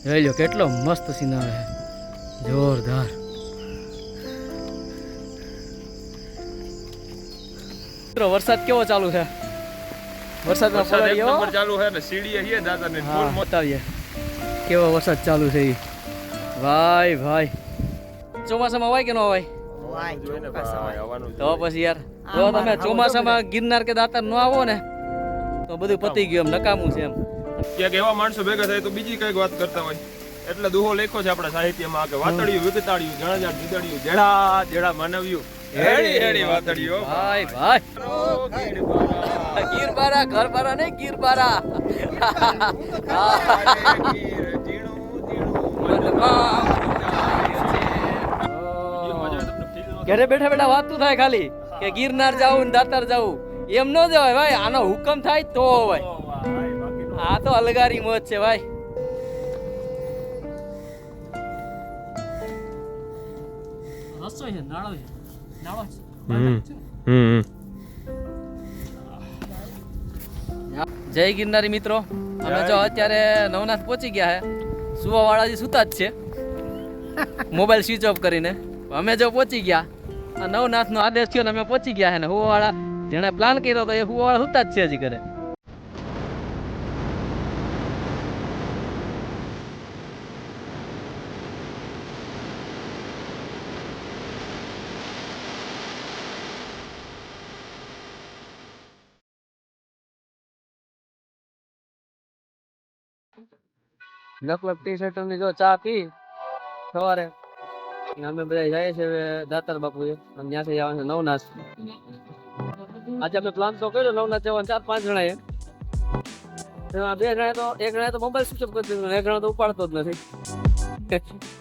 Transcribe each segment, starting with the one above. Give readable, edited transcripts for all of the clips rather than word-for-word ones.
જોઈ લો કેટલો મસ્ત સીન આવે છે, જોરદાર. મિત્રો વરસાદ કેવો ચાલુ છે? વરસાદમાં પલળી એવો ચાલુ છે ને સીડી હે દાદા ને ફૂલ મોતાવીએ કેવો વરસાદ ચાલુ છે ઈ. ભાઈ ભાઈ ચોમાસામાં હોય કે ન હોય? તો પછી યાર જો તમે ચોમાસામાં ગિરનાર કે દાતાર ન આવો ને તો બધું પતી ગયું, એમ નકામું છે એમ. ક્યાંક એવા માણસો ભેગા થાય તો બીજી કઈક વાત કરતા હોય, એટલે દુહો લખ્યો છે આપણા સાહિત્યમાં કે વાતડિયું વિકતાળિયું જણાજાર જીદડિયું જેડા જેડા માનવ્યું હેડી હેડી વાતડિયું. ભાઈ ભાઈ ગીરબારા ઘર બારા નહીં ગીરબારા. ઘરે બેઠા બેઠા વાતું થાય ખાલી કે ગિરનાર જાવું ને દાતાર જાવું, એમ ન જવાય ભાઈ, આનો હુકમ થાય તો હોય. આ તો અલગારી મોજ છે ભાઈ. જય ગિરનારી મિત્રો, અમે જો અત્યારે નવનાથ પહોંચી ગયા હે. સુવા વાળા જે સુતા જ છે મોબાઈલ સ્વિચ ઓફ કરીને. અમે જો પહોંચી ગયા, નવનાથ નો આદેશ થયો ને અમે પહોંચી ગયા હે ને હુવા વાળા જેને પ્લાન કર્યો તો એ હુવા વાળા સુતા જ છે હજી ઘરે. લખલખ ટી શર્ટ ની જો ચા પી સવારે, અમે બધા જઈએ છીએ દાતાર બાપુ અને ત્યાંથી જવાનું છે નવનાથ. આજે અમે પ્લાન તો કર્યો નવનાથ જવાનું 4-5 જણાએ. એમાં 2 જણાએ તો એક જણાએ તો મોબાઈલ સ્વિચ ઓફ કરી દીધો, એક જણા તો ઉપાડતો જ નથી.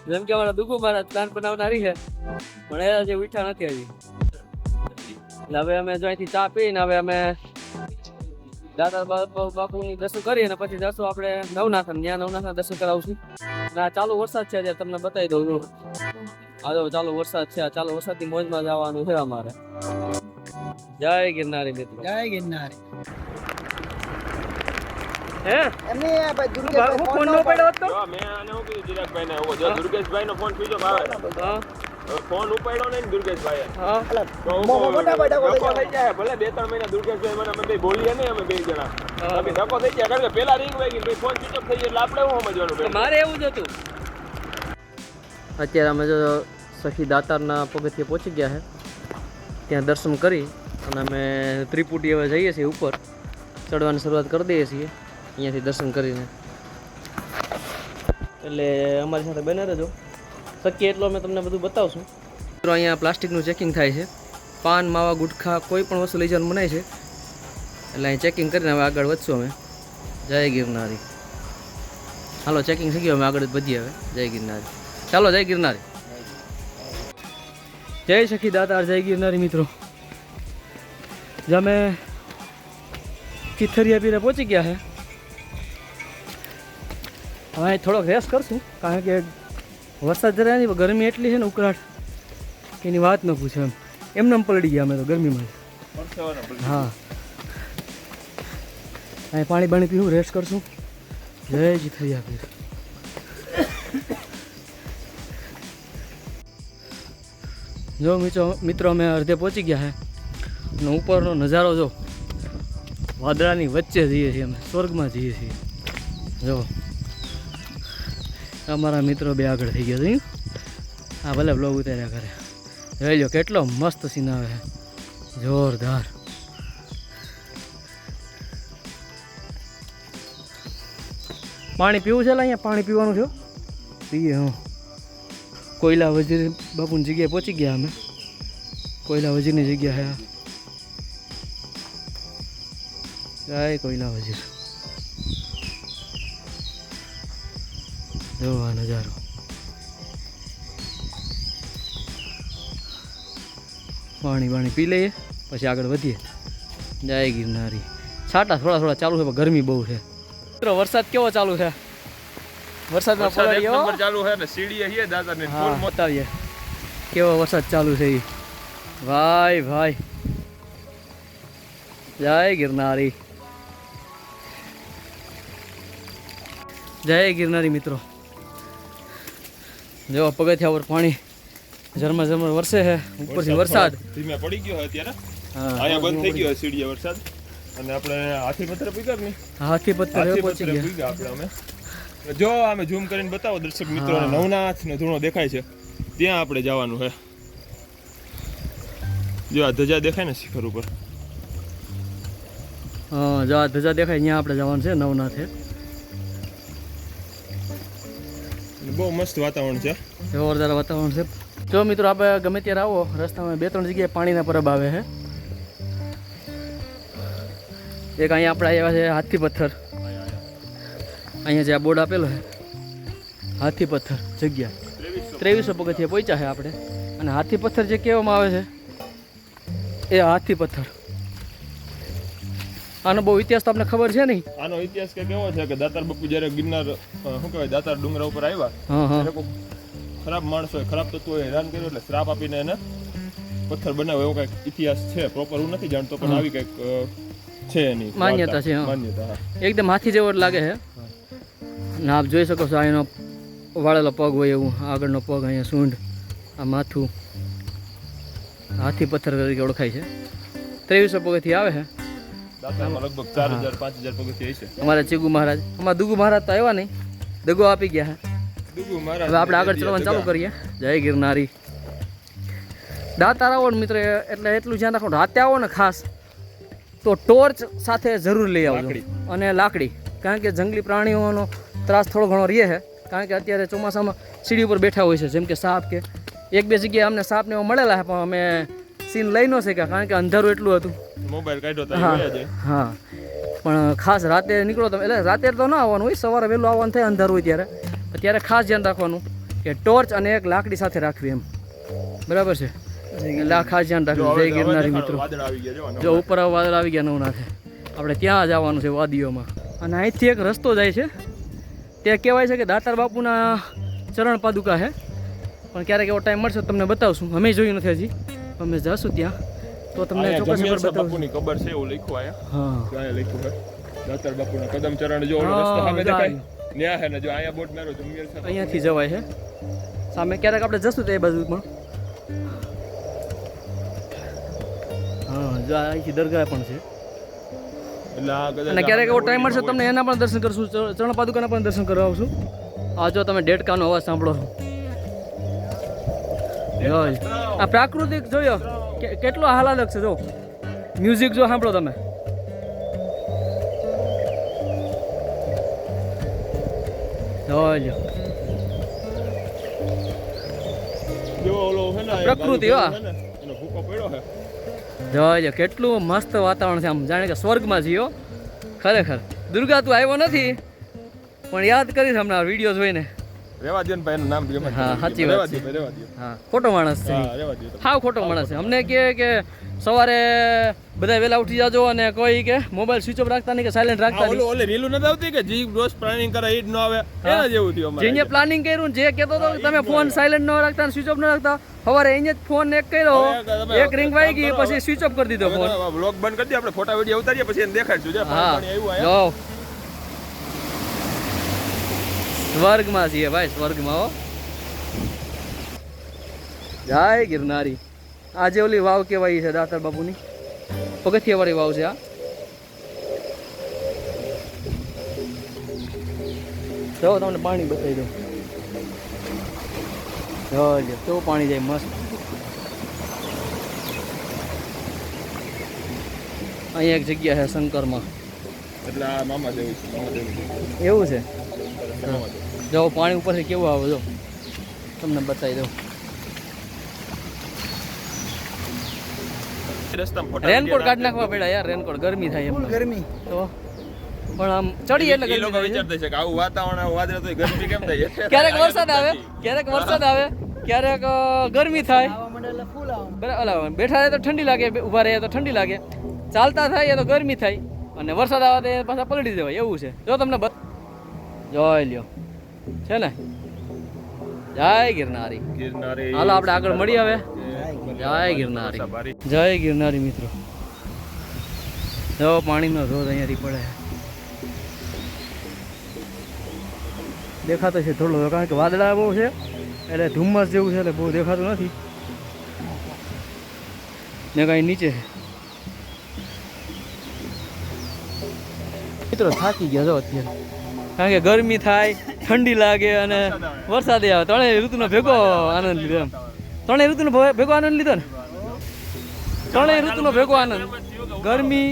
જેમ કે અમારા દુગુ મારા પ્લાન બનાવનારી છે પણ એ હજી ઉઠ્યા નથી હજી. એટલે હવે અમે જો અહીંથી ચા પીને હવે અમે દાદા બાપુની દર્શન કરી અને પછી જશું આપણે નવનાથ, ત્યાં નવનાથના દર્શન કરાવશું. અને આ ચાલુ વરસાદ છે આજે તમને બતાવી દઉં છું. આ ચાલુ વરસાદ છે, આ ચાલુ વરસાદની મોજમાં જવાનું છે અમારે. જય ગિરનારી મિત્રો, જય ગિરનારી. હે એમને ભાઈ દુર્ગેશભાઈ ફોન નો પડ્યો હતો. જો મેં આને શું કીધું ચિરાગભાઈ ને, જો દુર્ગેશભાઈ નો ફોન સ્વિચ ઓફ આવે, હા ફોન ઉપાડ્યો નહીં ને દુર્ગેશભાઈ હા મોટા ધક્કો થઈ જાય. ભલે 2-3 મહિના દુર્ગેશભાઈ મને અમે બે બોલીએ નહીં, અમે 2 જણા અમે ધક્કો થઈ જાય કારણ કે પેલા રિંગ વાગી પછી ફોન સ્વિચ ઓફ થઈ જાય એટલે આપણે શું સમજવાનું? મારે એવું જ હતું. અત્યારે અમે જો સખી દાતારના પગથિયે પહોંચી ગયા છે, ત્યાં દર્શન કરી અને અમે ત્રિપુટી હવે જઈએ છીએ ઉપર ચડવાની શરૂઆત કરી દઈએ છીએ અહીંયાથી દર્શન કરીને. એટલે અમારી સાથે બને રહેજો, શક્ય એટલો અમે તમને બધું બતાવશું. મિત્રો અહીંયા પ્લાસ્ટિકનું ચેકિંગ થાય છે, પાન માવા ગુટખા કોઈ પણ વસ્તુ લઈ જવાનું મનાય છે. એટલે અહીં ચેકિંગ કરીને હવે આગળ વધશું અમે. જય ગિરનારી. હાલો ચેકિંગ થઈ ગયું, અમે આગળ વધીએ હવે. જય ગિરનારી, ચાલો જય ગિરનારી. જય સખી દાતાર, જય ગિરનારી મિત્રો. અમે ચિથરિયા પીરે પહોંચી ગયા છે. હવે થોડોક રેસ્ટ કરશું કારણ કે વરસાદ જરા નહીં, ગરમી એટલી છે ને ઉકળાટ એની વાત ન પૂછો. એમને પલળી ગયા અમે તો ગરમીમાં. હા અહીં પાણી પીવું, રેસ્ટ કરશું. જય ચિથરિયા પીર. જો મિત્રો અમે અડધે પહોંચી ગયા છે અને ઉપરનો નજારો જો, વાદળાની વચ્ચે જઈએ છીએ અમે, સ્વર્ગમાં જઈએ છીએ. જો અમારા મિત્રો બે આગળ થઈ ગયા છે. હા ભલે બ્લોગ ઉતાર્યા કરે. જોઈ લો કેટલો મસ્ત સીન આવે છે, જોરદાર. પાણી પીવું છે, અહીંયા પાણી પીવાનું છે, પીએ. હું કોયલા વજીર બાપુની જગ્યાએ પહોંચી ગયા અમે. કોયલા વજીરની જગ્યા છે. જય કોયલા વજીર. જો આ નજારો. પાણી પી લઈએ પછી આગળ વધીએ. જય ગિરનારી. છાંટા થોડા ચાલુ છે પણ ગરમી બહુ છે. મિત્રો વરસાદ કેવો ચાલુ છે? વરસાદમાં પલળી એવો ચાલુ છે ને સીડી હે દાદા ને ફૂલ બતાવીએ કેવો વરસાદ ચાલુ છે. ભાઈ ભાઈ જય ગિરનારી, જય ગિરનારી મિત્રો. જો પગથિયા પર પાણી ઝરમર ઝરમર વરસે છે ઉપરથી વરસાદ ધીમે પડી ગયો અત્યારે હા અહીંયા બંધ થઈ ગયો સીડીએ વરસાદ અને આપણે હાથી પથ્થર પીગર ની હાથી પથ્થર હાથી પહોંચી પથ્થર ગયા પીગા આપણે અમે જો અમે ઝૂમ કરીને બતાવો દર્શક મિત્રોને નવનાથ નો ધૂણો દેખાય છે ત્યાં આપણે જવાનું છે જો આ ધજા દેખાય ને શિખર ઉપર હા જો આ ધજા દેખાય અહીંયા આપણે જવાનું છે નવનાથે અને બહુ મસ્ત વાતાવરણ છે જોરદાર વાતાવરણ છે જો મિત્રો આપણે ગમે ત્યારે આવો રસ્તામાં 2-3 જગ્યાએ પાણીના પરબ આવે છે એક અહીંયા આપણે આવ્યા છે હાથી પથ્થર અહીંયા જે આ બોર્ડ આપેલો છે હાથી પથ્થર જગ્યા 2300 પગથિયે પહોંચ્યા છે આપણે અને હાથી પથ્થર જે કહેવામાં આવે છે એ હાથી પથ્થર આનો બહુ ઇતિહાસ તો આપને ખબર છે નહીં આનો ઇતિહાસ કે કેવો છે કે દાતાર બાપુ જ્યારે ગિરનાર શું કહેવાય દાતાર ડુંગરા ઉપર આવ્યા હા હા ત્યારે કોઈ ખરાબ માણસોએ ખરાબ તત્વોએ હેરાન કર્યું એટલે શ્રાપ આપીને એને પથ્થર બનાવ્યો એવો કંઈક ઇતિહાસ છે પ્રોપર હું નથી જાણતો પણ આવી કંઈક છે એની માન્યતા છે, હા. માન્યતા હા. એકદમ હાથી જેવો જ લાગે છે અને આપ જોઈ શકો છો આ એનો વાળેલો પગ હોય એવું આગળનો પગ અહીંયા સૂંઢ આ માથું હાથી પથ્થર તરીકે ઓળખાય છે 2300 પગથિયે આવે છે દાતારમાં લગભગ 4000 5000 પગથિયા છે અમારા ચીગુ મહારાજ અમારા દુગુ મહારાજ તો આવ્યા નહીં દગો આપી ગયા છે દુગુ મહારાજ હવે આપણે આગળ ચડવાનું ચાલુ કરીએ જય ગિરનારી દાતાર આવો ને મિત્ર એટલે એટલું ધ્યાન રાખો રાતે આવો ને ખાસ તો ટોર્ચ સાથે જરૂર લઈ આવજો લાકડી. અને લાકડી કારણ કે જંગલી પ્રાણીઓનો ત્રાસ થોડો ઘણો રહે છે કારણ કે અત્યારે ચોમાસામાં સીડી ઉપર બેઠા હોય છે જેમ કે સાપ કે 1-2 જગ્યાએ અમને સાપને એવા મળેલા છે પણ અમે સીન લઈ ન શક્યા કારણ કે અંધારું એટલું હતું મોબાઈલ કાઢ્યો તો હા વયા જાય હા પણ ખાસ રાતે નીકળો તમે એટલે રાતે તો ના આવવાનું હોય સવારે વહેલું આવવાનું થાય અંધારું હોય ત્યારે ખાસ ધ્યાન રાખવાનું કે ટોર્ચ અને એક લાકડી સાથે રાખવી એમ બરાબર છે એટલે આ ખાસ ધ્યાન રાખવું જય ગિરનારી મિત્રો વાદળ આવી ગયા જો જો ઉપર વાદળ આવી ગયા નવનાથે આપણે ત્યાં જવાનું છે વાદીઓમાં અને અહીંથી એક રસ્તો જાય છે તે કહેવાય છે કે દાતાર બાપુના ચરણ પાદુકા છે પણ ક્યારેક એવો ટાઈમ મળશે તો તમને બતાવશું અમે જોયું નથી હજી અમે જશું ત્યાં તો તમને ચોક્કસ ખબર બતાવશું બાપુની કબર છે એવું લખ્યું આયા હા ત્યાં લખ્યું છે દાતાર બાપુના કદમ ચરણ જો ઓલો હા, રસ્તો સામે જાય. દેખાય ન્યા હે ને જો આયા બોટ મારો જમિયર છે અહીંયાથી જવાય છે સામે ક્યારેક આપણે જશું તો એ બાજુ પણ હા જો અહીંથી દરગાહ પણ છે એટલે આ કદાચ અને ક્યારેક એવો ટાઈમ મળશે તમને એના પણ દર્શન કરશું ચરણ પાદુકાના પણ દર્શન કરાવશું આ જો તમે ડેડકાનો અવાજ સાંભળો છો જોઈ. આ પ્રાકૃતિક જોયો કેટલો આહલાદક છે જો મ્યુઝિક જો સાંભળો તમે જોઈ લ્યો જો ઓલો છે ને પ્રકૃતિ, ગાડી હા. છે ને, એનો ભૂકો પડ્યો છે જોઈ લ્યો કેટલું મસ્ત વાતાવરણ છે આમ જાણે કે સ્વર્ગમાં જીઓ ખરેખર દુર્ગા તું આવ્યો નથી પણ યાદ કરીશ હમણાં વિડીયો જોઈને રેવા દો ને ભાઈ એનું નામ ગમે તે. હા, સાચી વાત રેવા છે. દો ભાઈ, રેવા દો હા ખોટો માણસ છે હા રેવા દો તમે. હાવ ખોટો માણસ છે અમને કહે કે સવારે બધા વહેલા ઉઠી જાજો અને કોઈ કે મોબાઈલ સ્વિચ ઓફ રાખતા નહીં કે સાયલેન્ટ રાખતા આ નહીં ઓલે રીલું નથી આવતી કે જીવ રોજ પ્લાનિંગ કરે ઈ જ ન આવે એના જેવું થયું અમારે જેને પ્લાનિંગ કર્યું ને જે કહેતો હતો કે તમે ફોન સાયલેન્ટ ન રાખતા સ્વિચ ઓફ ન રાખતા સવારે અહીંયા જ ફોન એક કર્યો હવે એક રિંગ વાગી ગઈ પછી સ્વિચ ઓફ કરી દીધો ફોન વ્લોગ બંધ કરી દે આપણે ફોટા વિડીયો ઉતારીએ પછી એને દેખાડશું જે હા પાણી આવ્યું આયા જો સ્વર્ગમાં છીએ ભાઈ સ્વર્ગમાં હો જય ગિરનારી આજે ઓલી વાવ કહેવાય છે દાતાર બાપુની પગથિયાવાળી વાવ છે આ જો તમને પાણી બતાવી દઉં જો કેવું પાણી જાય મસ્ત અહીંયા એક જગ્યા છે શંકરમાં એટલે આ મામા દેવી છે મામા દેવી એવું છે મામા દેવી. જો પાણી ઉપરથી કેવું આવે જો તમને બતાવી દઉં રસ્તામાં ફોટા રેનકોટ કાઢી નાખવા પડ્યા યાર રેનકોટ ગરમી થાય એમ ગરમી તો પણ આમ ચડી એટલે એ લોકો ગરમી થાય છે. વિચારતા છે કે આવું વાતાવરણ આવું વાદળ તો ગરમી કેમ થાય ક્યારેક વરસાદ આવે ક્યારેક વરસાદ આવે ક્યારેક ગરમી થાય આવા મંડે એટલે ફૂલ આવા બરાબર ઓલા બેઠા રહે તો ઠંડી લાગે ઊભા રહે તો ઠંડી લાગે ચાલતા થાય તો ગરમી થાય અને વરસાદ આવે તો એ પાછા પલટી જવાય એવું છે જો તમને જોઈ લ્યો છે ને જય ગિરનારી ગિરનારી હાલો આપણે આગળ મળીએ હવે જય ગિરનારી જય ગિરનારી મિત્રો જો પાણીનો ધોધ અહીંયાથી પડે દેખાતો છે થોડો કારણ કે વાદળા બહુ છે એટલે ધુમ્મસ જેવું છે એટલે બહુ દેખાતું નથી ને કાંઈ નીચે છે. મિત્રો થાકી ગયા છો અત્યારે, કારણ કે ગરમી થાય, ઠંડી લાગે અને વરસાદ આવે. ત્રણેય ઋતુનો ભેગો આનંદ લીધો એમ. ત્રણેય ઋતુનો ભેગો આનંદ લીધો ને, ત્રણેય ઋતુનો ભેગો આનંદ. ગરમી,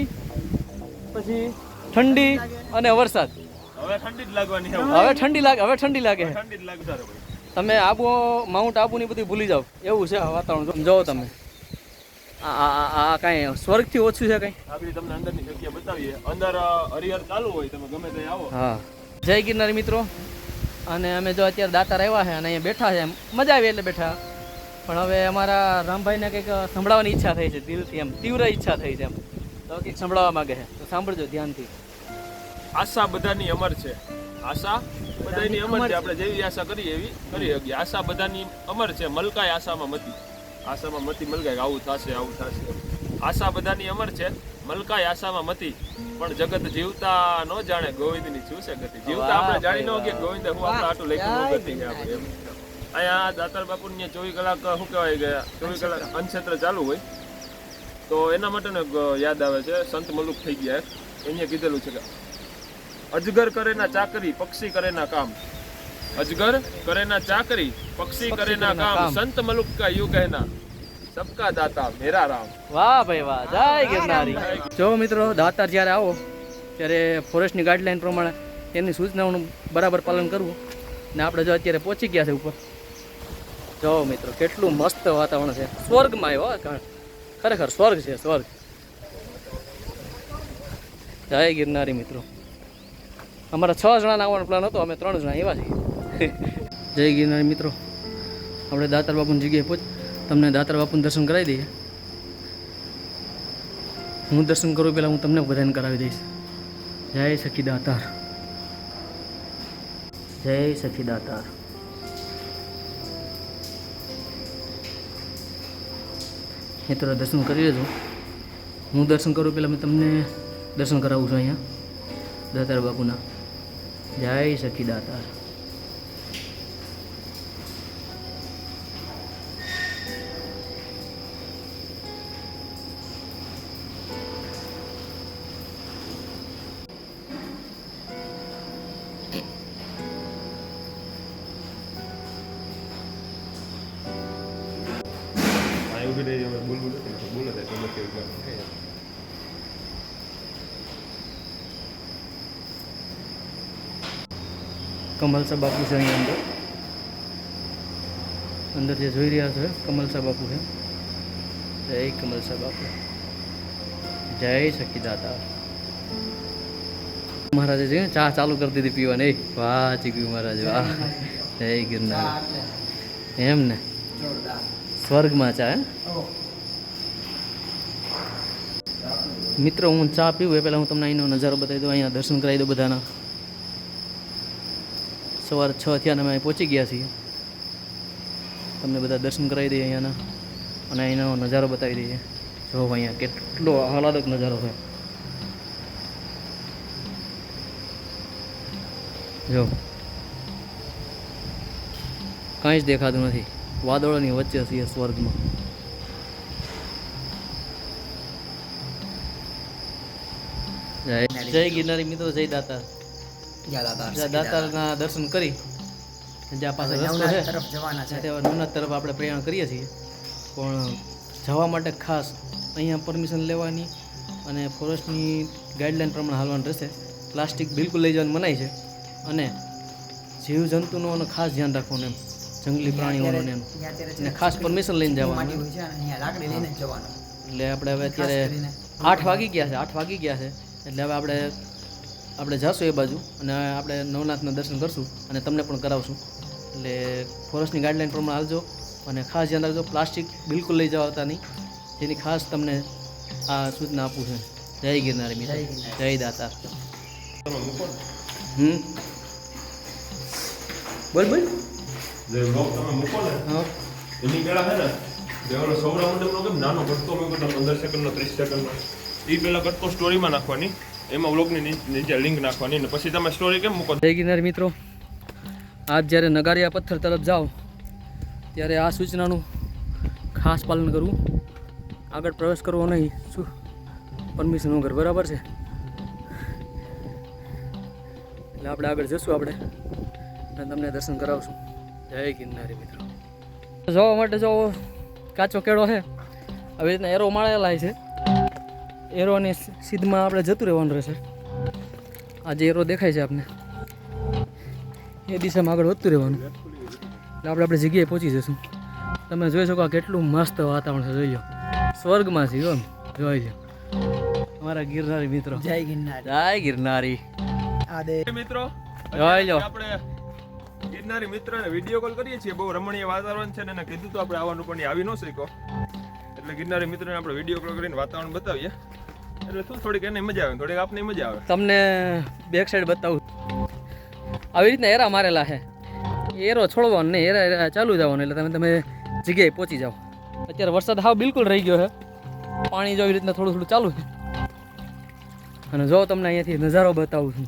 પછી ઠંડી અને વરસાદ. હવે ઠંડી જ લાગવાની છે. હવે ઠંડી લાગે, હવે ઠંડી લાગે. ઠંડી જ લાગશે રે ભાઈ. તમે આબુ, માઉન્ટ આબુની બધી ભૂલી જાઓ એવું છે આ વાતાવરણ. જોવો તમે, આ કાંઈ સ્વર્ગથી ઓછું છે કાંઈ. આપણી તમને અંદરની જગ્યા બતાવીએ. અંદર હરિહર ચાલુ હોય, તમે ગમે ત્યાં આવો. હા, જય ગિરનારી મિત્રો. અને અમે જો અત્યારે દાતાર આવ્યા છે અને અહીંયા બેઠા છે, એમ મજા આવી એટલે બેઠા. પણ હવે અમારા રામભાઈને કંઈક સંભળાવવાની ઈચ્છા થઈ છે, દિલથી એમ તીવ્ર ઈચ્છા થઈ છે એમ. તો કંઈક સંભળાવવા માંગે છે, તો સાંભળજો ધ્યાનથી. આશા બધાની અમર છે. આશા બધાની અમર છે. આપણે જેવી આશા કરીએ એવી કરી શકીએ. આશા બધાની અમર છે. મલકાય આશામાં મતી. આશામાં મતી મલકાય, આવું થશે આવું થશે. આશા બધાની અમર છે. મલકાય આશામાં મતી. પણ જગત જીવતા ન જાણે ગોવિંદની શું છે ગતિ. જીવતા આપણે જાણી ન કે ગોવિંદ હું આપણા આટલું લખ્યું ગતિ છે આપણે એમ. અહીંયા દાતાર બાપુની 24 કલાક શું કહેવાય ગયા, 24 કલાક અન્નક્ષેત્ર ચાલુ હોય. તો એના માટે યાદ આવે છે, સંત મલુક થઈ ગયા. એને કીધેલું છે કે અજગર કરે ના ચાકરી, પક્ષી કરે ના કામ. અજગર કરે ના ચાકરી, પક્ષી કરે ના કામ. સંત મલુક કા યુ કહેના, સબકા દાતા મેરા રામ. વાહ ભાઈ વાહ, જય ગિરનારી. જો મિત્રો, દાતાર જ્યારે આવો ત્યારે ફોરેસ્ટની ગાઈડલાઈન પ્રમાણે એની સૂચનાઓનું બરાબર પાલન કરવું. ને આપણે જો અત્યારે પહોંચી ગયા છે ઉપર. જો મિત્રો, કેટલું મસ્ત વાતાવરણ છે. સ્વર્ગમાં આવ્યો, ખરેખર સ્વર્ગ છે, સ્વર્ગ. જય ગિરનારી મિત્રો. અમારા 6 જણાના આવવાનો પ્લાન હતો, અમે 3 જણા એવા છીએ. જય ગિરનારી મિત્રો, આપણે દાતાર બાપુની જગ્યાએ તમને દાતાર બાપુનું દર્શન કરાવી દઈએ. હું દર્શન કરું પહેલાં હું તમને બધાને કરાવી દઈશ. જય સખી દાતાર, જય સખી દાતાર. મિત્રો દર્શન કરી લેજો. હું દર્શન કરું પહેલાં મેં તમને દર્શન કરાવું છું અહીંયા દાતાર બાપુના. જય સખી દાતાર. કમલસા બાપુ છે અહીંયા અંદર જે જોઈ રહ્યા છો કમલસા બાપુ છે. જય કમલસા બાપુ, જય સખી દાતા. મહારાજે છે ચા ચાલુ કરી દીધી પીવાની. વાહ ચીકુ મહારાજ, વાહ. જય ગિરનાર. એમ ને, સ્વર્ગમાં ચા. મિત્રો, હું ચા પીવું એ પહેલાં હું તમને અહીંનો નજારો બતાવી દઉં. અહીંયા દર્શન કરાવી દઉં બધાના. સવારે 6 થયા અને અમે અહીં પહોંચી ગયા છીએ. તમને બધા દર્શન કરાવી દઈએ અહીંયાના અને અહીંનો નજારો બતાવી દઈએ. જો અહીંયા કેટલો આહલાદક નજારો છે. જો કાંઈ જ દેખાતું નથી. વાદળોની વચ્ચે છીએ સ્વર્ગમાં. જય ગિરનારી મિત્રો, જય દાતાર. દાતારના દર્શન કરી જ્યાં પાસે રસ્તો છે તરફ જવાના છે, ત્યાં નવનાથ તરફ આપણે પ્રયાણ કરીએ છીએ. પણ જવા માટે ખાસ અહીંયા પરમિશન લેવાની અને ફોરેસ્ટની ગાઈડલાઈન પ્રમાણે હાલવાનું રહેશે. પ્લાસ્ટિક બિલકુલ લઈ જવાનું મનાય છે અને જીવજંતુનું ખાસ ધ્યાન રાખવાનું એમ, જંગલી પ્રાણીઓનું એમ, અને ખાસ પરમિશન લઈને જવાનું. એટલે આપણે હવે અત્યારે 8 વાગી ગયા છે, 8 વાગી ગયા છે. એટલે હવે આપણે જઈશું એ બાજુ અને આપણે નવનાથના દર્શન કરશું અને તમને પણ કરાવશું. એટલે ફોરેસ્ટની ગાઈડલાઈન પ્રમાણે હાલજો અને ખાસ ધ્યાન રાખજો, પ્લાસ્ટિક બિલકુલ લઈ જવાતા નહીં. જેની ખાસ તમને આ સૂચના આપું છું. જય ગિરનારી મિત્રો, જય દાતાર. બોલ બોલ. જે બ્લોગ તમે મૂકો ને હા, એની પહેલા છે ને દેવલો સૌરા મંડપનો કેમ નાનો ઘટતો મૂકો તમે 15 સેકન્ડનો 30 સેકન્ડનો એ પહેલા ઘટતો સ્ટોરીમાં નાખવાની, એમાં વ્લોગની નીચે લિંક નાખવાની ને પછી તમે સ્ટોરી કેમ મૂકો. જય ગિરનારી મિત્રો, આજ જ્યારે નગારિયા પથ્થર તરફ જાઓ ત્યારે આ સૂચનાનું ખાસ પાલન કરવું. આગળ પ્રવેશ કરવો નહીં, શું પરમિશન વગર, બરાબર છે? એટલે આપણે આગળ જશું આપણે અને તમને દર્શન કરાવશું. જય ગિરનારી મિત્રો. જોવા માટે જો કાચો કેળો છે, આવી રીતના એરો માળેલા છે. એરોની સીધમાં આપણે જતું રહેવાનું રહેશે. આ જે એરો દેખાય છે આપને, એ દિશામાં આગળ વધતું રહેવાનું એટલે આપણે જગ્યાએ પહોંચી જશું. તમે જોઈ શકો આ કેટલું મસ્ત વાતાવરણ છે, જોઈ લો, સ્વર્ગમાં છે. જોઈ લો અમારા ગિરનારી મિત્રો. જય ગિરનારી. જય ગિરનારી. આ દે મિત્રો જોઈ લો. આપણે ગિરનારી મિત્રને વિડીયો કોલ કરીએ છીએ. બહુ રમણીય વાતાવરણ છે ને એને કીધું તો આપણે આવવાનું, પણ એ આવી ન શક્યો. એટલે ગિરનારી મિત્રને આપણે વિડીયો કોલ કરીને વાતાવરણ બતાવીએ. એટલે શું થોડીક એને મજા આવે, થોડીક આપને મજા આવે. તમને બેક સાઈડ બતાવું. આવી રીતના એરા મારેલા છે. એરો છોડવાનો નહીં, એરા ચાલુ જવાનું એટલે તમે જગ્યાએ પહોંચી જાઓ. અત્યારે વરસાદ હાવ બિલકુલ રહી ગયો છે. પાણી જો આવી રીતના થોડું થોડું ચાલુ છે. અને જો તમને અહીંયાથી નજારો બતાવું છું,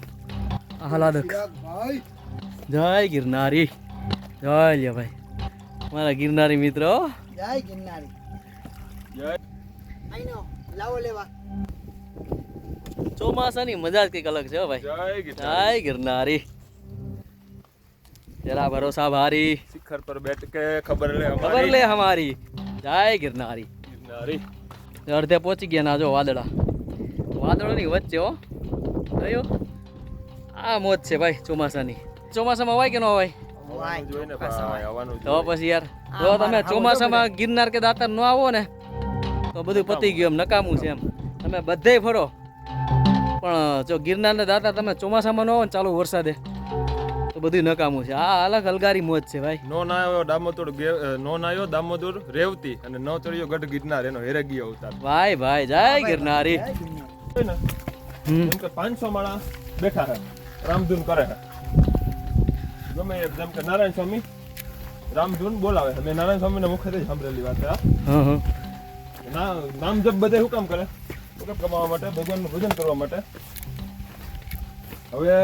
આહલાદક. ભાઈ જય ગિરનારી. જય લ્યો ભાઈ મારા ગિરનારી મિત્રો. જય ગિરનારી. જય આઈનો લાવો લેવા. ચોમાસાની મજા જ કંઈક અલગ છે હો ભાઈ. જય ગિરનારી. જય ગિરનારી. જરા ભરોસા ભારી, શિખર પર બેઠ કે ખબર લે ખબર લે હમારી. જય ગિરનારી. ગિરનારી. અડધે પહોંચી ગયા ના જો વાદળા, વાદળોની વચ્ચે હો. જોયું? આ મોજ છે ભાઈ ચોમાસાની. ચોમાસામાં હોય કે ન હોય? આવવાનું જોઈને ભાઈ, આવવાનું તો પછી યાર જો તમે ચોમાસામાં ગિરનાર કે દાતાર ન આવો ને તો બધું પતી ગયું, એમ નકામું છે એમ. તમે બધે ફરો પણ જો ગિરનાર ને દાતાર તમે ચોમાસામાં ન આવો ને ચાલુ વરસાદે તો બધું નકામું છે. આ અલગ અલગારી મોજ છે ભાઈ. નો નાયો દામોદર નો નાયો દામોદર રેવતી અને નો ચડ્યો ગઢ ગિરનાર, એનો હેરગીયો અવતાર. ભાઈ ભાઈ જય ગિરનારી. જય ગિરનારી. હોય ને હમ. જેમ કે 500 માણા બેઠા છે, રામધૂન કરે છે. ગમે એ જેમ કે નારાયણ સ્વામી રામધૂન બોલાવે છે. મેં નારાયણ સ્વામીના મુખેથી જ સાંભળેલી વાત છે આ. હા હા. નામ જપ બધે શું કામ કરે? શું કમાવા માટે, ભગવાનનું ભજન કરવા માટે. હવે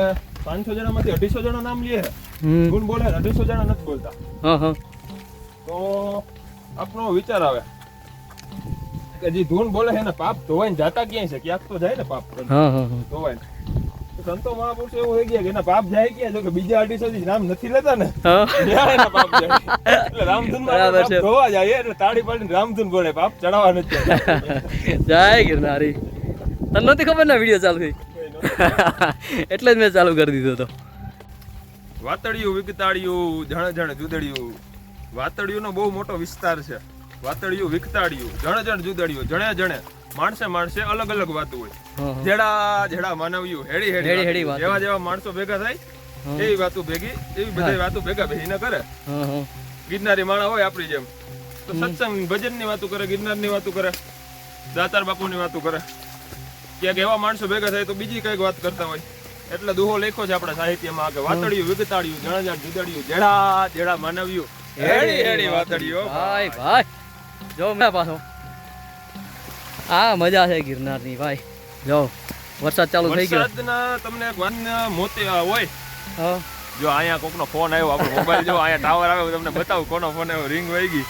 500 જણામાંથી 250 જણા નામ લે છે, હમ. ગુણ બોલે, 250 જણા નથી બોલતા. હા હા. તો આપણો વિચાર આવે કે જે ધૂન બોલે છે એને પાપ ધોવાઈને જાતા ક્યાંય છે? ક્યાંક તો જાય ને પાપ હા હા હા. ધોવાઈને. તો સંતો મહાપુરુષો એવું થઈ ગયા કે એના પાપ જાય ક્યાં? જો કે બીજા 250 નામ નથી લેતા ને હા. ત્યાં એના પાપ જાય. એટલે રામધૂનમાં બરાબર પાપ છે. ધોવા જાય એટલે તાળી પાડીને રામધૂન બોલે, પાપ ચડાવવા નથી જતા. જય ગિરનારી. તને નહોતી ખબર ને વિડીયો ચાલુ થઈ? એટલે જ મેં ચાલુ કરી દીધો હતો. વાતળિયું વિકતાળિયું જણ જણ જુદળિયું. વાતળિયુંનો બહુ મોટો વિસ્તાર છે. વાતળિયું વિકતાળિયું જણ જણ જુદળિયું. જણે જણે માણસે માણસે અલગ અલગ વાતું હોય. હા હા. જેડા જેડા માનવ્યું હેડી હેડી હેડી હેડી વાતું. જેવા જેવા માણસો ભેગા થાય હા. એવી વાતો ભેગી, એવી બધી વાતો ભેગા બેહીને કરે. હા હા. ગિરનારી માણા હોય આપણી જેમ તો સત્સંગ ભજનની વાતો કરે, ગિરનારની વાતો કરે, દાતાર બાપુની વાતો કરે. ક્યાંક એવા માણસો ભેગા થાય તો બીજી કઈક વાત કરતા હોય. એટલે દુહો લખ્યો છે આપણા સાહિત્યમાં કે વાતળિયું વિગતાળિયું જણ જણ જુદળિયું જેડા જેડા માનવ્યું હેડી હેડી વાતળિયો. ભાઈ ભાઈ જો મેં પાછો આ મજા છે ગિરનારની ભાઈ. જો વરસાદ ચાલુ થઈ ગયો. વરસાદના તમને એક વાત મોતી હોય. હા. જો અહીંયા કોકનો ફોન આવ્યો, આપણો મોબાઈલ જો અહીંયા ટાવર આવ્યો, તમને બતાવું કોનો ફોન આવ્યો. રિંગ વહી ગઈ.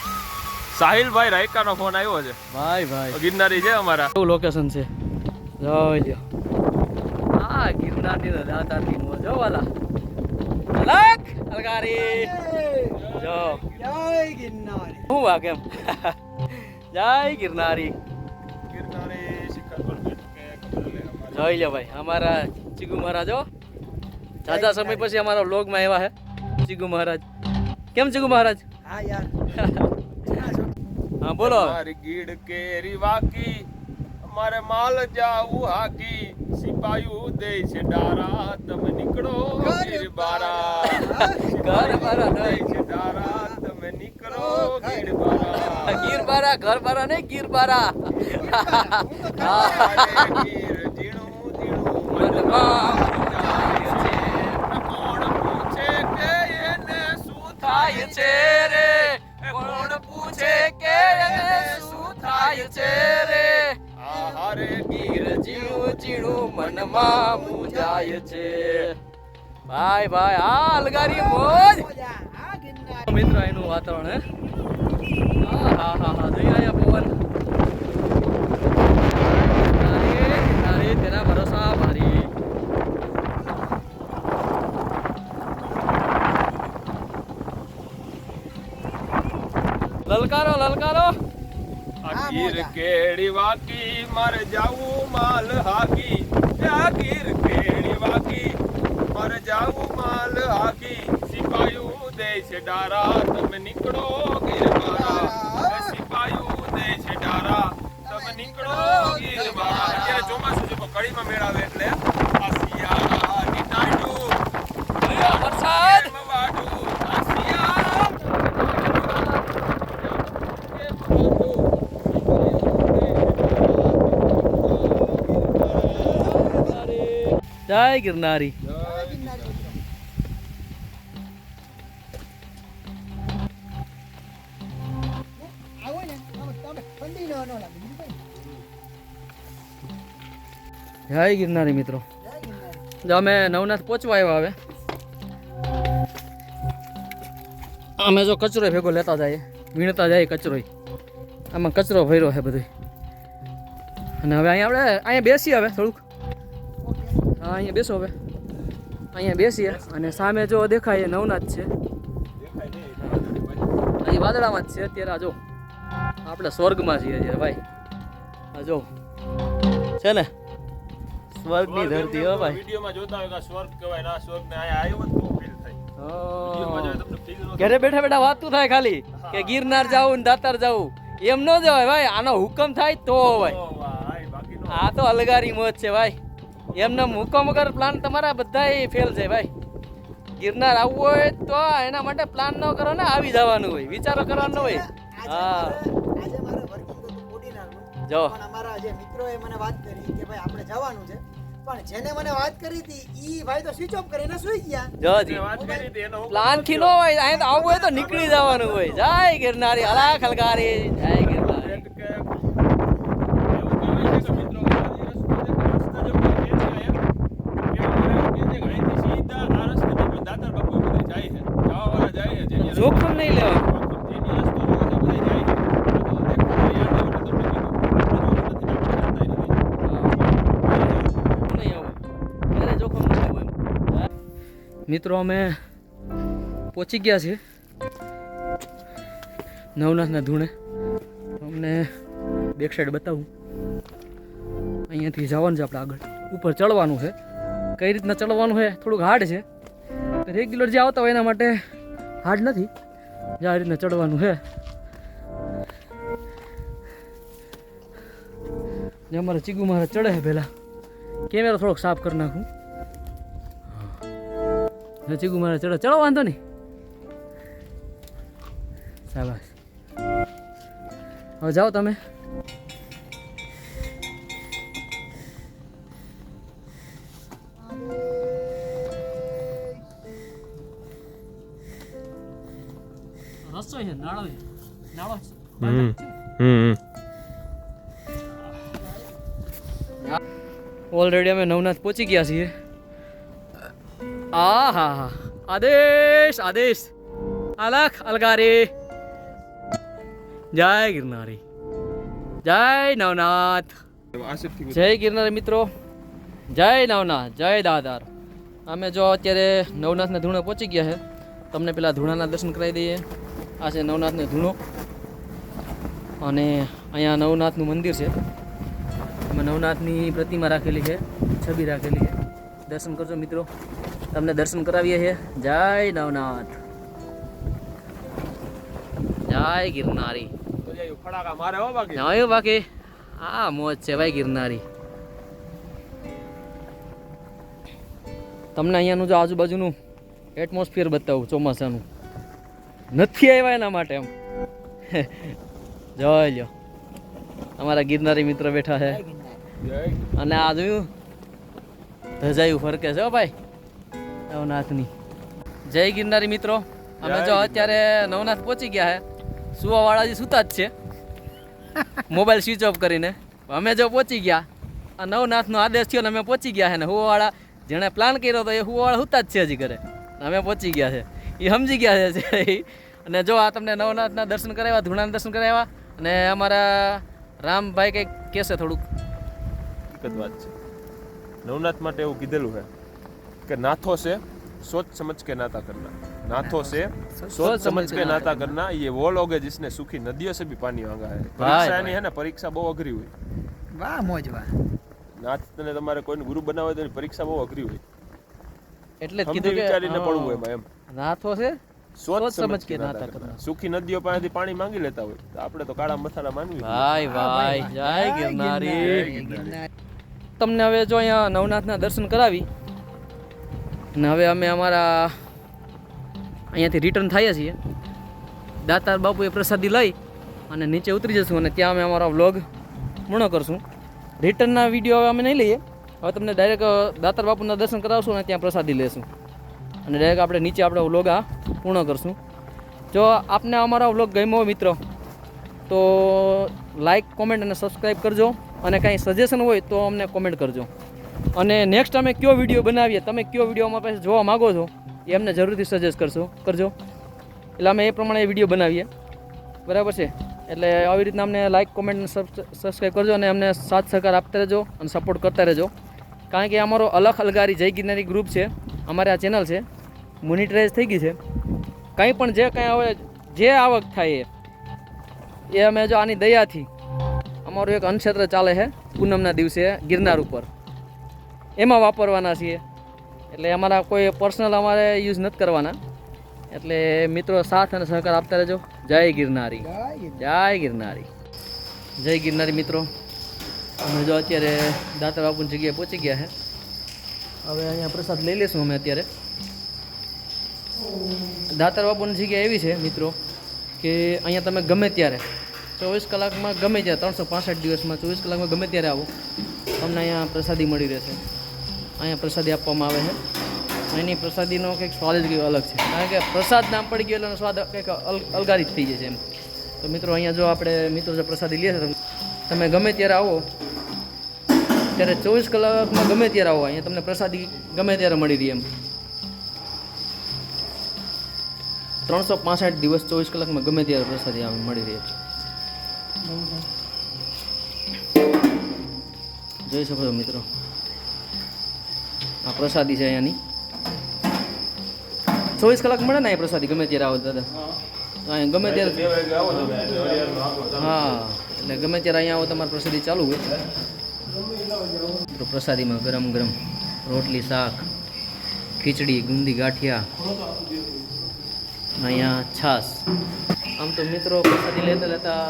સાહિલભાઈ રાયકાનો ફોન આવ્યો છે. ભાઈ ભાઈ ગિરનારી છે અમારા. કેવું લોકેશન છે જોઈ લ્યો. આ ગિરનારની તો દાતારની મોજ જો વાલા. અલગ અલગારી જો જય ગિરનારી. હું વા કેમ. જય ગિરનારી. ગિરનારી શિખર પર બેઠ કે ખબર લે અમારી. જોઈ લ્યો ભાઈ અમારા ચીગુ મહારાજ હો. જાજા સમય પછી અમારા વ્લોગમાં આવ્યા છે ચીગુ મહારાજ. કેમ ચીગુ મહારાજ? હા યાર. હા બોલો. મારી ગીડ કેરી વાકી અમારે માલ જાવું હાકી. સિપાયું દે છે ડારા તમે નીકળો ગીરબારા. ઘર બારા દે નહીં. છે ડારા તમે નીકળો ગીરબારા. ગીરબારા ઘર બારા નહીં ગીરબારા. અરે ગીર ઝીણું ઝીણું મનમાં જાય છે. કોણ પૂછે કે એને શું થાય છે રે કોણ પૂછે કે એને શું થાય છે રે. આહારે ગીર જીણું જીણું મનમાં મૂંઝાય છે. ભાઈ ભાઈ આ અલગારી મોજ. આ ગિરનારી. મિત્રો એનું વાતાવરણ હે હા હા હા જોઈએ અહીંયા પવન તારે તેરા ભરોસા ભારી લલકારો લલકારો આ ગીર કેડી વાકી મારે જાવું માલ હાકી આ ગીર કેડી વાકી મારે જાવું માલ હાકી સિપાયું દે છે ડારા તમે નીકળો ગીર મારા સિપાયું દે છે ડારા તમે નીકળો ગીર મારા અત્યારે ચોમાસું છે પણ કડીમાં મેળાવે એટલે આ શિયાળાની ટાઢું વરસાદ વાડું આ શિયાળા જય ગિરનારી આવો ને તમે ઠંડી ન લાગે બીજું કઈ જય ગિરનારી મિત્રો જય ગિરનારી જો અમે નવનાથ પહોંચવા આવ્યા હવે અમે જો કચરો ભેગો લેતા જઈએ વીણતા જાય કચરો આમાં કચરો ભર્યો છે બધો અને હવે અહીંયા આપણે અહીંયા બેસીએ હવે થોડુંક હા અહીંયા બેસો હવે અહીંયા બેસીએ અને સામે જો દેખાય એ નવનાથ છે અહીં વાદળામાં જ છે અત્યારે આ જો આપણે સ્વર્ગમાં છીએ અત્યારે ભાઈ આ જો છે ને સ્વર્ગની ધરતી હો ભાઈ વિડીયોમાં જોતા હોય કે આ સ્વર્ગ કહેવાય ના સ્વર્ગ ને આયા આવ્યો તો ફીલ થાય વિડીયોમાં જોઈએ તમને ફીલ ન ઘરે બેઠા બેઠા વાતું થાય ખાલી કે ગિરનાર જાવું ને દાતાર જાવું એમ ન જવાય ભાઈ આનો હુકમ થાય તો ભાઈ ભાઈ બાકી નો આ તો અલગારી મોજ છે ભાઈ એમને હુકમ વગર પ્લાન તમારા બધા ફેલ છે ભાઈ ગિરનાર આવવું હોય તો એના માટે પ્લાન ન કરો ને આવી જવાનું હોય વિચારો કરવાનો હોય હા આજે મારે વર્કિંગ હતું કોડીનારનું જો પણ અમારા જે મિત્રોએ મને વાત કરી કે ભાઈ આપણે જવાનું છે પણ જેને મને વાત કરી હતી ઈ ભાઈ તો સ્વિચ ઓફ કરીને સુઈ ગયા જોજી વાત કરી હતી એનો પ્લાન થી ન હોય અહીંયા તો આવવું હોય તો નીકળી જવાનું હોય જય ગિરનારી હલા ખલકારી જય ગિરનારી કે એવું કહેવાય છે કે મિત્રો આ રસ્તો જે અહીંથી સીધા આ રસ્તે પણ દાતાર બાપુ બધા જાય છે જવાવાળા જાય છે જેની જોખમ નહીં લેવાનું જેની રસ્તો જોવે છે બધા જાય છે તો દેખો યાદ આવ્યું તો તમને કીધું નહીં આવું ત્યારે જોખમ ન લેવું એમ મિત્રો અમે પહોંચી ગયા છીએ નવનાથના ધૂણે અમને બેક સાઈડ બતાવું અહીંયાથી જવાનું છે આપણે આગળ ઉપર ચડવાનું છે કઈ રીતના ચડવાનું છે થોડુંક હાર્ડ છે રેગ્યુલર જે આવતા હોય એના માટે હાર્ડ નથી જે આ રીતના ચડવાનું છે જે અમારે ચીગુ મારા ચડે છે પહેલાં કેમેરો થોડોક સાફ કરી નાખું ચીગુ મારે ચડો વાંધો નહીં શાબાશ હવે જાઓ તમે રસ્તો છે નાળો ઓલરેડી અમે નવનાથ પહોંચી ગયા છીએ આ હા હા આદેશ આદેશ અલખ અલગારી જય ગિરનારી જય નવનાથ જય ગિરનારી મિત્રો જય નવનાથ જય દાદાર અમે જો અત્યારે નવનાથના ધૂણે પહોંચી ગયા છે તમને પેલા ધૂણાના દર્શન કરાવી દઈએ આ છે નવનાથનો ધૂણો અને અહીંયા નવનાથનું મંદિર છે એમાં નવનાથની પ્રતિમા રાખેલી છે છબી રાખેલી છે દર્શન કરજો મિત્રો તમને દર્શન કરાવીએ છીએ જય નવનાથ જય ગિરનારી ફડાકા મારે હો બાકી નવાયું બાકી આ મોજ છે ભાઈ ગિરનારી તમને અહીંયાનું જો આજુબાજુનું એટમોસ્ફિયર બતાવું ચોમાસાનું નથી આવ્યા એના માટે એમ જોઈ લ્યો અમારા ગિરનારી મિત્ર બેઠા છે અને આ જોયું ધજાયું ફરકે છે હો ભાઈ નવનાથની જય ગિરનારી મિત્રો અમે જો અત્યારે નવનાથ પહોંચી ગયા છે સુવાવાળા જે સુતા જ છે મોબાઈલ સ્વિચ ઓફ કરીને અમે જો પહોંચી ગયા આ નવનાથનો આદેશ થયો ને અમે પહોંચી ગયા છે ને હુવાવાળા જેણે પ્લાન કર્યો હતો એ હુવાવાળા સુતા જ છે હજી ઘરે અમે પહોંચી ગયા છે એ સમજી ગયા છે અને જો આ તમને નવનાથના દર્શન કરાવ્યા, ધૂણાના દર્શન કરાવ્યા, અને અમારા રામભાઈ કંઈક કહેશે થોડુંક. એક જ વાત છે, નવનાથ માટે એવું કીધેલું છે કે નાથો છે सोच समझ के नाता करना, नाथों से सोच समझ के नाता करना, ये वो लोग हैं जिसने सूखी नदियों से भी पानी मांगा है. परीक्षा नहीं है ना, परीक्षा બહુ અઘરી હોય. વાહ મોજ વાહ. નાથને તમારે કોઈને ગુરુ બનાવે તો એની પરીક્ષા બહુ અઘરી હોય. એટલે જ સમજી કીધું કે વિચારીને પડવું એમાં એમ. નાથો છે સોચ સોચ સમજ કે નાતા કરના. સૂકી નદીઓ પાસેથી પાણી માંગી લેતા હોય તો આપણે તો કાળા મસાલા માનવી. ભાઈ ભાઈ જય ગિરનારી. તમને હવે જો અહીંયા નવનાથના દર્શન કરાવી અને હવે અમે અમારા અહીંયાથી રિટર્ન થયા છીએ. દાતાર બાપુએ પ્રસાદી લઈ અને નીચે ઉતરી જશું અને ત્યાં અમે અમારો વ્લોગ પૂર્ણ કરશું. રિટર્નના વિડીયો હવે અમે નહીં લઈએ. હવે તમને ડાયરેક્ટ દાતાર બાપુના દર્શન કરાવશું અને ત્યાં પ્રસાદી લેશું અને ડાયરેક્ટ આપણે નીચે આપણો વ્લોગ આ પૂર્ણ કરશું. જો આપને અમારો વ્લોગ ગમ્યો હોય મિત્રો તો લાઈક, કોમેન્ટ અને સબસ્ક્રાઈબ કરજો, અને કાંઈ સજેશન હોય તો અમને કોમેન્ટ કરજો. અને નેક્સ્ટ અમે કયો વિડીયો બનાવીએ, તમે કયો વિડીયો અમારા પાસે જોવા માગો છો એ અમને જરૂરથી સજેસ્ટ કરજો, એટલે અમે એ પ્રમાણે વિડીયો બનાવીએ. બરાબર છે? એટલે આવી રીતના અમને લાઈક, કોમેન્ટ અને સબસ્ક્રાઈબ કરજો અને અમને સાથ સહકાર આપતા રહેજો અને સપોર્ટ કરતા રહેજો. કારણ કે અમારો અલખ અલગારી જય ગિરનારી ગ્રુપ છે, અમારે આ ચેનલ છે, મોનિટરાઇઝ થઈ ગઈ છે. કંઈ પણ જે કંઈ હવે જે આવક થાય એ અમે જો આની દયાથી અમારું એક અન્નક્ષેત્ર ચાલે છે પૂનમના દિવસે ગિરનાર ઉપર, એમાં વાપરવાના છીએ. એટલે અમારા કોઈ પર્સનલ અમારે યુઝ નથી કરવાના. એટલે મિત્રો સાથ અને સહકાર આપતા રહેજો. જય ગિરનારી, જય ગિરનારી, જય ગિરનારી. મિત્રો અમે જો અત્યારે દાતાર બાપુની જગ્યાએ પહોંચી ગયા છે. હવે અહીંયા પ્રસાદ લઈ લેશું અમે અત્યારે. દાતાર બાપુની જગ્યા એવી છે મિત્રો કે અહીંયા તમે ગમે ત્યારે 24 કલાકમાં ગમે ત્યારે 365 દિવસમાં 24 કલાકમાં ગમે ત્યારે આવો, તમને અહીંયા પ્રસાદી મળી રહેશે. અહીંયા પ્રસાદી આપવામાં આવે છે. એની પ્રસાદીનો કંઈક સ્વાદ જ કંઈક અલગ છે, કારણ કે પ્રસાદ નામ પડી ગયો એટલે એનો સ્વાદ કંઈક અલગારી જ થઈ જાય છે એમ. તો મિત્રો અહીંયા જો આપણે મિત્રો જો પ્રસાદી લે છે, તમે ગમે ત્યારે આવો, ત્યારે 24 કલાકમાં ગમે ત્યારે આવો, અહીંયા તમને પ્રસાદી ગમે ત્યારે મળી રહી એમ. 365 દિવસ 24 કલાકમાં ગમે ત્યારે પ્રસાદી આવે મળી રહી છે. જોઈ શકો છો મિત્રો, આ પ્રસાદી છે અહીંયાની. 24 કલાક મળે ને એ પ્રસાદી ગમે ત્યારે આવો દાદા. અહીંયા ગમે ત્યારે, હા, એટલે ગમે ત્યારે અહીંયા આવો તમારે પ્રસાદી ચાલુ હોય. તો પ્રસાદીમાં ગરમ ગરમ રોટલી, શાક, ખીચડી, ગુંદી ગાંઠિયા, અહીંયા છાશ. આમ તો મિત્રો પ્રસાદી લેતા લેતા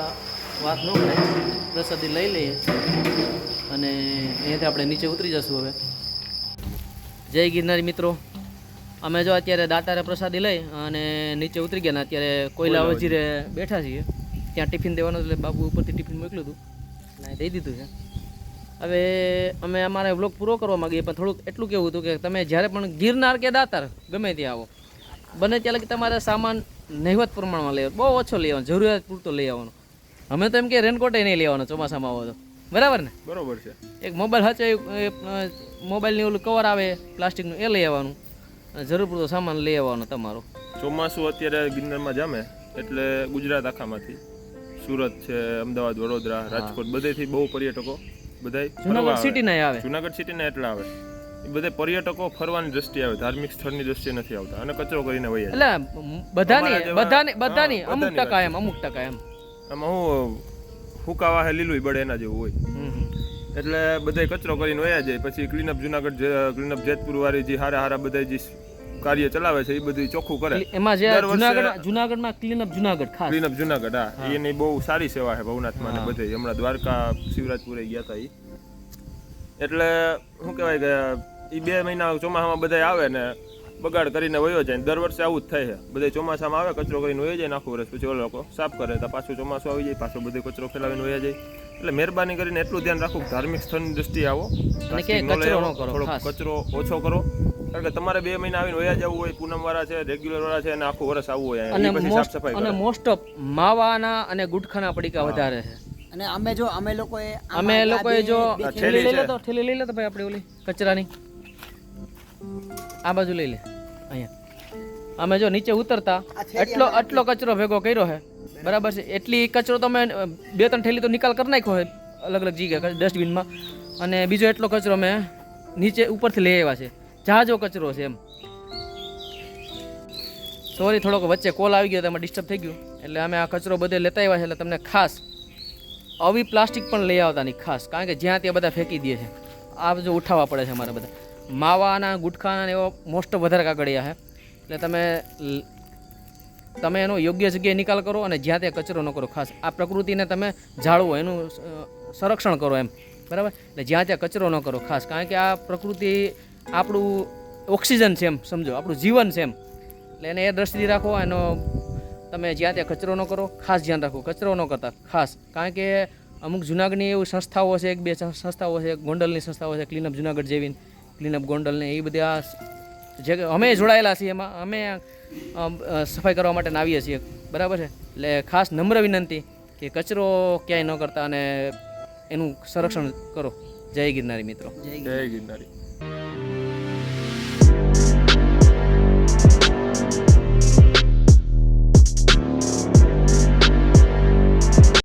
વાત ન કરાય, પ્રસાદી લઈ લઈએ અને અહીંયાથી આપણે નીચે ઉતરી જશું. હવે જય ગિરનારી મિત્રો, અમે જો અત્યારે દાતારે પ્રસાદી લઈ અને નીચે ઉતરી ગયા ને અત્યારે કોયલા વજીરે બેઠા છીએ. ત્યાં ટિફિન દેવાનું એટલે બાબુ ઉપરથી ટિફિન મોકલ્યું હતું અને દઈ દીધું છે. હવે અમે અમારે વ્લોગ પૂરો કરવા માગીએ, પણ થોડુંક એટલું કહેવું હતું કે તમે જ્યારે પણ ગિરનાર કે દાતાર ગમે ત્યાં આવો, બને ત્યાં લગી તમારે સામાન નહિવત પ્રમાણમાં લઈ આવવાનો, બહુ ઓછો લઈ આવવાનો, જરૂરિયાત પૂરતો લઈ આવવાનો. અમે તો એમ કે રેનકોટે નહીં લેવાનો ચોમાસામાં આવો તો, બરાબર ને? બરોબર છે. એક મોબાઈલ હચાવ્યું, મોબાઈલની ઓલું કવર આવે પ્લાસ્ટિકનું, એ લઈ આવવાનું, અને જરૂર પૂરતો સામાન લઈ આવવાનો તમારો. ચોમાસું અત્યારે ગિરનારમાં જામે એટલે ગુજરાત આખામાંથી, સુરત છે, અમદાવાદ, વડોદરા, રાજકોટ, બધેથી બહુ પર્યટકો બધાય જુનાગઢ સિટીના આવે, જુનાગઢ સિટીના એટલા આવે. એ બધે પર્યટકો ફરવાની દ્રષ્ટિએ આવે, ધાર્મિક સ્થળની દ્રષ્ટિએ નથી આવતા અને કચરો કરીને વહી જાય. એટલે બધાની અમુક ટકા એમ. આમાં હું હુકાવા હે લીલું બળે એના જેવું હોય. એટલે બધાય કચરો કરીને વયા જાય. પછી ક્લીનઅપ જુનાગઢ, ક્લીનઅપ જેતપુર વાળી જે હારા બધા જે કાર્ય ચલાવે છે એ બધું ચોખ્ખું કરે. એમાં જે જુનાગઢમાં ક્લીનઅપ જુનાગઢ, હા, એની બહુ સારી સેવા છે ભવનાથમાં ને બધે. હમણાં દ્વારકા શિવરાજપુરે ગયા હતા એ. એટલે શું કહેવાય કે એ 2 મહિના ચોમાસામાં બધા આવે ને બગાડ કરીને વયો જાય. દર વર્ષે આવું જ થાય છે. બધા ચોમાસામાં આવે, કચરો કરીને વયો જાય, આખું વર્ષ પછી ઓલો લોકો સાફ કરે તો પાછું ચોમાસું આવી જાય, પાછો બધો કચરો ફેલાવીને વયા જાય. એટલે મહેરબાની કરીને એટલું ધ્યાન રાખવું કે ધાર્મિક સ્થળની દ્રષ્ટિએ આવો, થોડો કચરો ઓછો કરો. કારણ કે તમારે 2 મહિના આવીને વયા જવું હોય, પૂનમ વાળા છે, રેગ્યુલર વાળા છે, અને આખું વર્ષ આવવું હોય પછી સાફ સફાઈ અને મોસ્ટ ઓફ માવાના અને ગુટખાના પડીકા વધારે છે. અને અમે લોકોએ જો ઠેલી લઈ લે તો ભાઈ આપણે ઓલી કચરાની આ બાજુ લઈ લે. અહીંયા અમે જો નીચે ઉતરતા એટલો કચરો ભેગો કર્યો છે, બરાબર છે. એટલી કચરો તો અમે 2-3 થેલી તો નિકાલ કરી નાખ્યો છે અલગ અલગ જગ્યાએ ડસ્ટબિનમાં, અને બીજો એટલો કચરો અમે નીચે ઉપરથી લઈ આવ્યા છે. જાજો કચરો છે એમ. સોરી, થોડોક વચ્ચે કોલ આવી ગયો, તેમાં ડિસ્ટર્બ થઈ ગયું, એટલે અમે આ કચરો બધે લેતા આવ્યા છે. એટલે તમને ખાસ આવી પ્લાસ્ટિક પણ લઈ આવતા નહીં ખાસ, કારણ કે જ્યાં ત્યાં બધા ફેંકી દે છે. આ જો ઉઠાવવા પડે છે અમારે બધા માવાના ગુટખાના એવો મોસ્ટ વધારે કાગળિયા છે. એટલે તમે એનો યોગ્ય જગ્યાએ નિકાલ કરો અને જ્યાં ત્યાં કચરો ન કરો. ખાસ આ પ્રકૃતિને તમે જાળવો, એનું સંરક્ષણ કરો એમ, બરાબર. એટલે જ્યાં ત્યાં કચરો ન કરો ખાસ, કારણ કે આ પ્રકૃતિ આપણું ઓક્સિજન છે એમ સમજો, આપણું જીવન છે એમ. એટલે એને એ દ્રષ્ટિથી રાખો. એનો તમે જ્યાં ત્યાં કચરો ન કરો, ખાસ ધ્યાન રાખો. કચરો ન કરતા ખાસ, કારણ કે અમુક જુનાગઢની એવી સંસ્થાઓ છે, 1-2 સંસ્થાઓ છે, ગોંડલની સંસ્થાઓ છે, ક્લીનઅપ જુનાગઢ જેવી, ક્લીનઅપ ગોંડલને, એ બધી આ જે અમે જોડાયેલા છીએ, એમાં અમે સફાઈ કરવા માટે આવીએ છીએ, બરાબર છે. એટલે ખાસ નમ્ર વિનંતી કે કચરો ક્યાંય ન કરતા અને એનું સંરક્ષણ કરો. જય ગિરનારી મિત્રો. જય ગિરનારી.